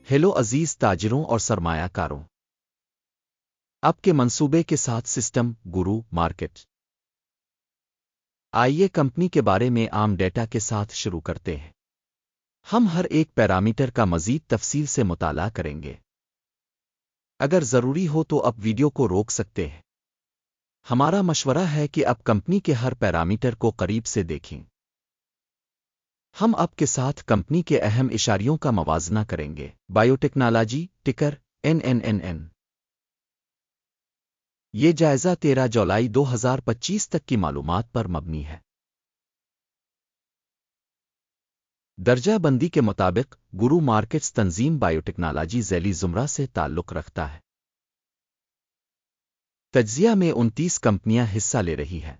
Hello عزیز تاجروں اور سرمایہ کاروں، آپ کے منصوبے کے ساتھ سسٹم گرو مارکیٹ۔ آئیے کمپنی کے بارے میں عام ڈیٹا کے ساتھ شروع کرتے ہیں۔ ہم ہر ایک پیرامیٹر کا مزید تفصیل سے مطالعہ کریں گے۔ اگر ضروری ہو تو آپ ویڈیو کو روک سکتے ہیں۔ ہمارا مشورہ ہے کہ آپ کمپنی کے ہر پیرامیٹر کو قریب سے دیکھیں۔ ہم آپ کے ساتھ کمپنی کے اہم اشاریوں کا موازنہ کریں گے۔ بایوٹیکنالوجی ٹکر NNNN۔ یہ جائزہ 13 جولائی 2025 تک کی معلومات پر مبنی ہے۔ درجہ بندی کے مطابق گرو مارکیٹس تنظیم بایوٹیکنالوجی ذیلی زمرہ سے تعلق رکھتا ہے۔ تجزیہ میں 29 کمپنیاں حصہ لے رہی ہیں۔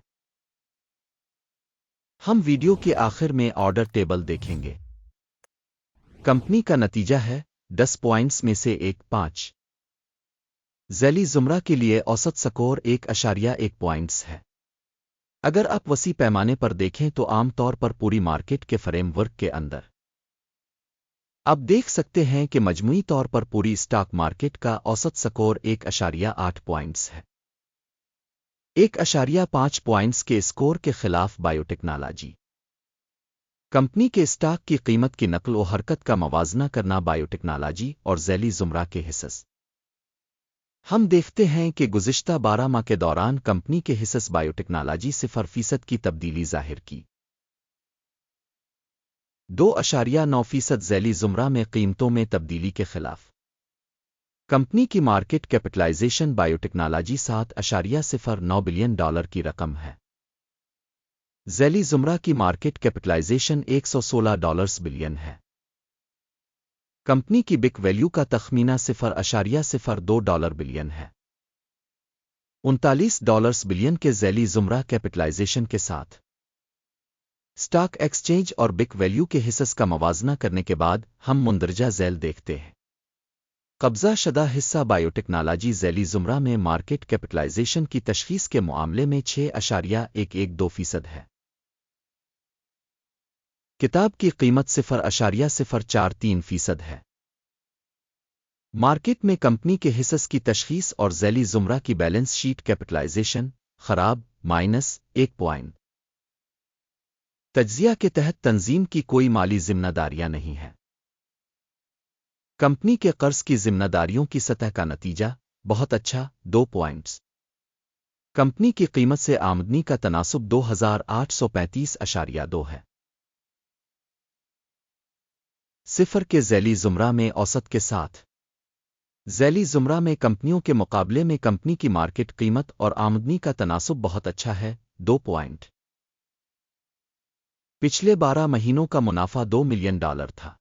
ہم ویڈیو کے آخر میں آرڈر ٹیبل دیکھیں گے۔ کمپنی کا نتیجہ ہے 10 پوائنٹس میں سے 1.5۔ ذیلی زمرہ کے لیے اوسط سکور 1.1 پوائنٹس ہے۔ اگر آپ وسیع پیمانے پر دیکھیں تو عام طور پر پوری مارکیٹ کے فریم ورک کے اندر آپ دیکھ سکتے ہیں کہ مجموعی طور پر پوری اسٹاک مارکیٹ کا اوسط سکور 1.8 پوائنٹس ہے۔ 1.5 پوائنٹس کے اسکور کے خلاف بایوٹیکنالوجی کمپنی کے اسٹاک کی قیمت کی نقل و حرکت کا موازنہ کرنا بایوٹیکنالوجی اور ذیلی زمرہ کے حصص۔ ہم دیکھتے ہیں کہ گزشتہ 12 ماہ کے دوران کمپنی کے حصص بایوٹیکنالوجی 0% کی تبدیلی ظاہر کی۔ 2.9% ذیلی زمرہ میں قیمتوں میں تبدیلی کے خلاف۔ کمپنی کی مارکیٹ کیپٹلائزیشن بایوٹیکنالوجی $7.09 بلین کی رقم ہے۔ ذیلی زمرہ کی مارکیٹ کیپٹلائزیشن $116 بلین ہے۔ کمپنی کی بک ویلیو کا تخمینہ $0.02 بلین ہے۔ $39 بلین کے ذیلی زمرہ کیپٹلائزیشن کے ساتھ اسٹاک ایکسچینج اور بک ویلیو کے حصص کا موازنہ کرنے کے بعد ہم مندرجہ ذیل دیکھتے ہیں۔ قبضہ شدہ حصہ بایوٹیکنالوجی ذیلی زمرہ میں مارکیٹ کیپٹلائزیشن کی تشخیص کے معاملے میں 6.112% ہے۔ کتاب کی قیمت 0.043% ہے۔ مارکیٹ میں کمپنی کے حصص کی تشخیص اور ذیلی زمرہ کی بیلنس شیٹ کیپٹلائزیشن خراب -1 پوائنٹ۔ تجزیہ کے تحت تنظیم کی کوئی مالی ذمہ داریاں نہیں ہیں۔ کمپنی کے قرض کی ذمہ داریوں کی سطح کا نتیجہ بہت اچھا 2 پوائنٹس۔ کمپنی کی قیمت سے آمدنی کا تناسب 2835.2 ہے۔ 0 کے ذیلی زمرہ میں اوسط کے ساتھ۔ ذیلی زمرہ میں کمپنیوں کے مقابلے میں کمپنی کی مارکیٹ قیمت اور آمدنی کا تناسب بہت اچھا ہے 2 پوائنٹ۔ پچھلے 12 مہینوں کا منافع $2 ملین تھا۔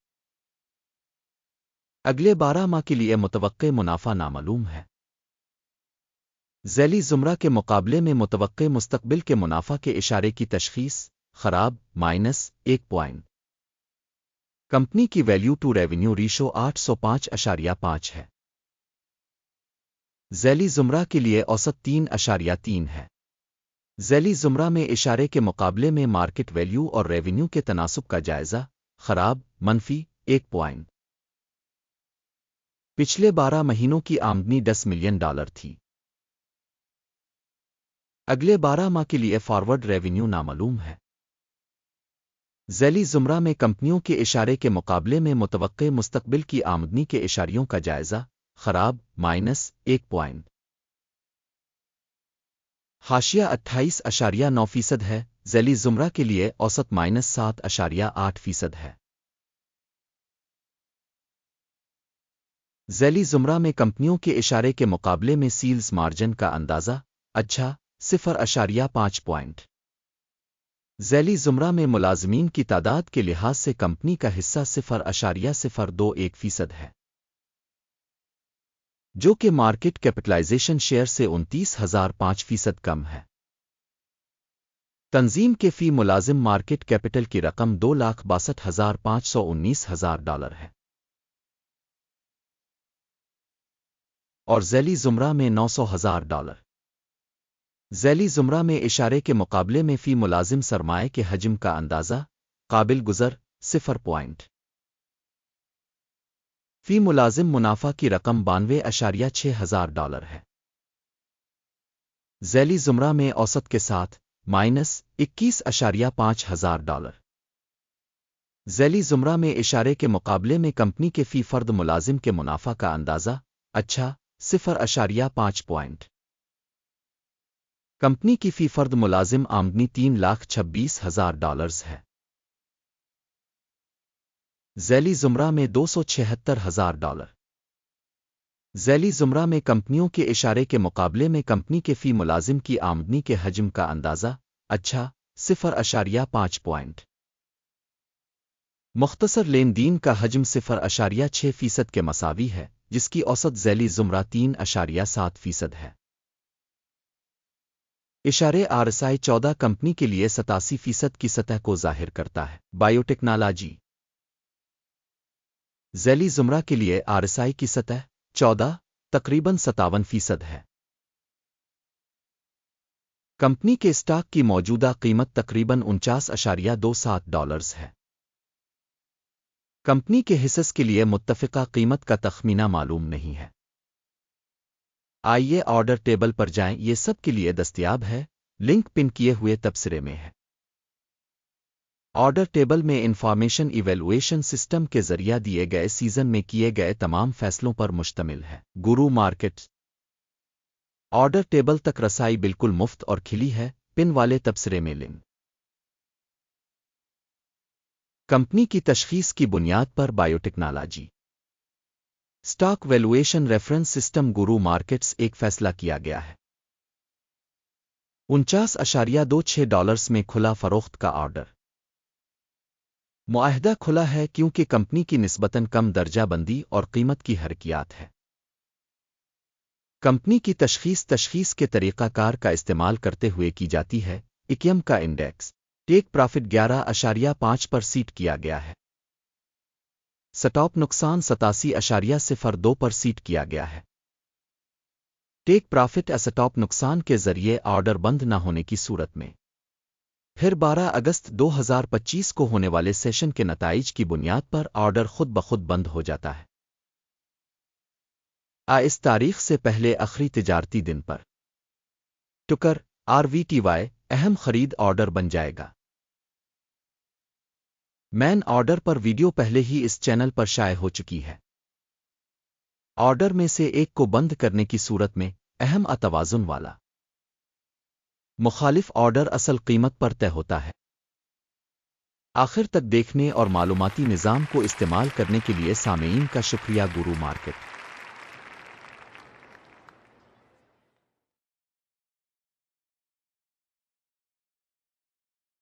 اگلے 12 ماہ کے لیے متوقع منافع نامعلوم ہے۔ ذیلی زمرہ کے مقابلے میں متوقع مستقبل کے منافع کے اشارے کی تشخیص خراب -1 پوائنٹ۔ کمپنی کی ویلیو ٹو ریونیو ریشو 805.5 ہے۔ ذیلی زمرہ کے لیے اوسط 3.3 ہے۔ ذیلی زمرہ میں اشارے کے مقابلے میں مارکیٹ ویلیو اور ریونیو کے تناسب کا جائزہ خراب -1 پوائنٹ۔ پچھلے 12 مہینوں کی آمدنی $10 ملین تھی۔ اگلے 12 ماہ کے لیے فارورڈ ریونیو نامعلوم ہے۔ ذیلی زمرہ میں کمپنیوں کے اشارے کے مقابلے میں متوقع مستقبل کی آمدنی کے اشاریوں کا جائزہ خراب -1 پوائنٹ۔ حاشیہ 28.9% ہے۔ ذیلی زمرہ کے لیے اوسط -7.8% ہے۔ ذیلی زمرہ میں کمپنیوں کے اشارے کے مقابلے میں سیلز مارجن کا اندازہ اچھا 0.5 پوائنٹ۔ ذیلی زمرہ میں ملازمین کی تعداد کے لحاظ سے کمپنی کا حصہ 0.021% ہے، جو کہ مارکیٹ کیپٹلائزیشن شیئر سے 29,005% کم ہے۔ تنظیم کے فی ملازم مارکیٹ کیپٹل کی رقم $2,62,519 ہے اور ذیلی زمرہ میں $900,000۔ ذیلی زمرہ میں اشارے کے مقابلے میں فی ملازم سرمائے کے حجم کا اندازہ قابل گزر 0 پوائنٹ۔ فی ملازم منافع کی رقم 92.6 ہزار ڈالر ہے۔ ذیلی زمرہ میں اوسط کے ساتھ -21.5 ہزار ڈالر۔ ذیلی زمرہ میں اشارے کے مقابلے میں کمپنی کے فی فرد ملازم کے منافع کا اندازہ 0.5 پوائنٹ۔ کمپنی کی فی فرد ملازم آمدنی 3,26,000 ڈالرز ہے۔ ذیلی زمرہ میں 276,000 ڈالر۔ ذیلی زمرہ میں کمپنیوں کے اشارے کے مقابلے میں کمپنی کے فی ملازم کی آمدنی کے حجم کا اندازہ 0.5 پوائنٹ۔ مختصر لین دین کا حجم 0.6% کے مساوی ہے، جس کی اوسط ذیلی زمرہ 3.7% ہے۔ اشارے RSI 14 کمپنی کے لیے 87% کی سطح کو ظاہر کرتا ہے۔ بایوٹیکنالوجی ذیلی زمرہ کے لیے RSI کی سطح 14 تقریباً 57% ہے۔ کمپنی کے اسٹاک کی موجودہ قیمت تقریباً 49.27 ڈالرز ہے۔ کمپنی کے حصص کے لیے متفقہ قیمت کا تخمینہ معلوم نہیں ہے۔ آئیے آرڈر ٹیبل پر جائیں، یہ سب کے لیے دستیاب ہے، لنک پن کیے ہوئے تبصرے میں ہے۔ آرڈر ٹیبل میں انفارمیشن ایویلویشن سسٹم کے ذریعہ دیے گئے سیزن میں کیے گئے تمام فیصلوں پر مشتمل ہے۔ گرو مارکیٹ آرڈر ٹیبل تک رسائی بالکل مفت اور کھلی ہے، پن والے تبصرے میں لنک۔ کمپنی کی تشخیص کی بنیاد پر biotechnology stock valuation reference system grow markets ایک فیصلہ کیا گیا ہے۔ 49.26 ڈالرز میں کھلا فروخت کا آرڈر۔ معاہدہ کھلا ہے کیونکہ کمپنی کی نسبتاً کم درجہ بندی اور قیمت کی حرکیات ہے۔ کمپنی کی تشخیص کے طریقہ کار کا استعمال کرتے ہوئے کی جاتی ہے۔ ایکیم کا انڈیکس ٹیک پرافٹ 11.5 پر سیٹ کیا گیا ہے۔ سٹاپ نقصان 87.02 پر سیٹ کیا گیا ہے۔ ٹیک پرافٹ اسٹاپ نقصان کے ذریعے آرڈر بند نہ ہونے کی صورت میں پھر 12 اگست 2025 کو ہونے والے سیشن کے نتائج کی بنیاد پر آرڈر خود بخود بند ہو جاتا ہے۔ اس تاریخ سے پہلے آخری تجارتی دن پر ٹکر RVTY اہم خرید آرڈر بن جائے گا۔ مین آرڈر پر ویڈیو پہلے ہی اس چینل پر شائع ہو چکی ہے۔ آرڈر میں سے ایک کو بند کرنے کی صورت میں اہم توازن والا مخالف آرڈر اصل قیمت پر طے ہوتا ہے۔ آخر تک دیکھنے اور معلوماتی نظام کو استعمال کرنے کے لیے سامعین کا شکریہ۔ گرو مارکیٹ